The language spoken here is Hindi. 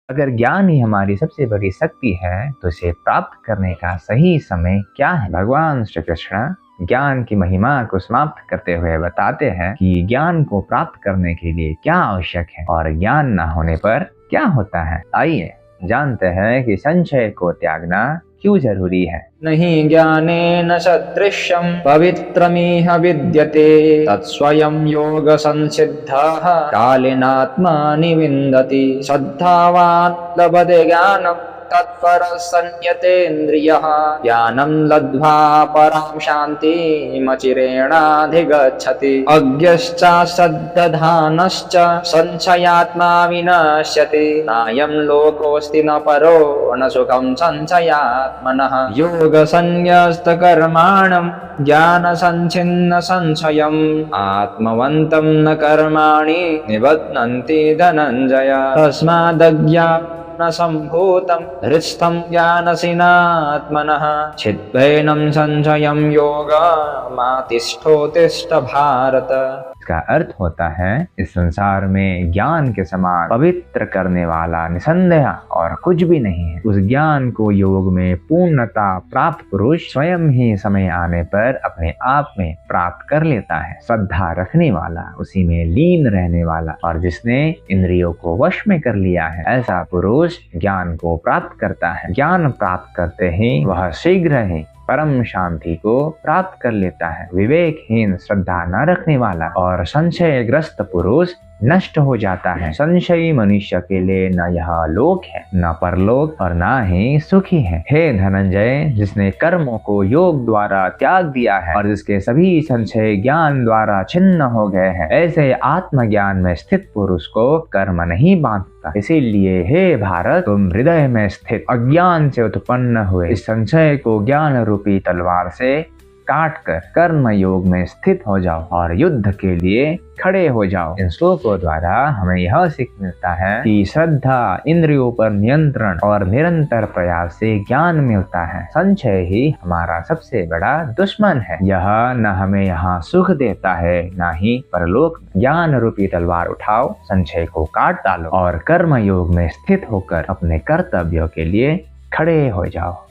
अगर ज्ञान ही हमारी सबसे बड़ी शक्ति है तो इसे प्राप्त करने का सही समय क्या है? भगवान श्री कृष्ण ज्ञान की महिमा को समाप्त करते हुए बताते हैं कि ज्ञान को प्राप्त करने के लिए क्या आवश्यक है और ज्ञान न होने पर क्या होता है। आइए जानते हैं कि संशय को त्यागना क्यों जरूरी है। नहीं ज्ञानेन सदृशं पवित्रमिह विद्यते तत्स्वयं योग संसिद्धः कालेनात्मानि विन्दति श्रद्धावान् लभते ज्ञानं तत्परः संयतेन्द्रियः ज्ञानं लब्ध्वा परां शान्तिमचिरेणाधिगच्छति अज्ञश्च श्रद्धानश्च संशयात्मा विनश्यति नायं लोकोऽस्ति न परो न सुखं संशयात्मनः योग संन्यस्तकर्माणं ज्ञान संच्छिन्न संशयम् आत्मवन्तं न कर्माणि निबध्नन्ति धनञ्जय तस्मादज्ञान सम्भूतं हृत्स्थं ज्ञानसिनात्मनः छिद्भैनं संशयं योगमातिष्ठोत्तिष्ठ भारत। इसका अर्थ होता है इस संसार में ज्ञान के समान पवित्र करने वाला निसंदेह और कुछ भी नहीं है। उस ज्ञान को योग में पूर्णता प्राप्त पुरुष स्वयं ही समय आने पर अपने आप में प्राप्त कर लेता है। श्रद्धा रखने वाला, उसी में लीन रहने वाला और जिसने इंद्रियों को वश में कर लिया है, ऐसा पुरुष ज्ञान को प्राप्त करता है। ज्ञान प्राप्त करते ही वह शीघ्र ही परम शांति को प्राप्त कर लेता है। विवेकहीन, श्रद्धा न रखने वाला और संशयग्रस्त पुरुष नष्ट हो जाता है। संशयी मनुष्य के लिए न यह लोक है, न परलोक और न ही सुखी है। हे धनंजय, जिसने कर्मों को योग द्वारा त्याग दिया है और जिसके सभी संशय ज्ञान द्वारा छिन्न हो गए हैं, ऐसे आत्मज्ञान में स्थित पुरुष को कर्म नहीं बांधता। इसीलिए हे भारत, तुम हृदय में स्थित अज्ञान से उत्पन्न हुए इस संशय को ज्ञान रूपी तलवार से काट कर कर्म योग में स्थित हो जाओ और युद्ध के लिए खड़े हो जाओ। इन श्लोकों द्वारा हमें यह सीख मिलता है कि श्रद्धा, इंद्रियों पर नियंत्रण और निरंतर प्रयास से ज्ञान मिलता है। संशय ही हमारा सबसे बड़ा दुश्मन है। यह न हमें यहाँ सुख देता है, न ही परलोक। ज्ञान रूपी तलवार उठाओ, संशय को काट डालो और कर्म योग में स्थित होकर अपने कर्तव्यों के लिए खड़े हो जाओ।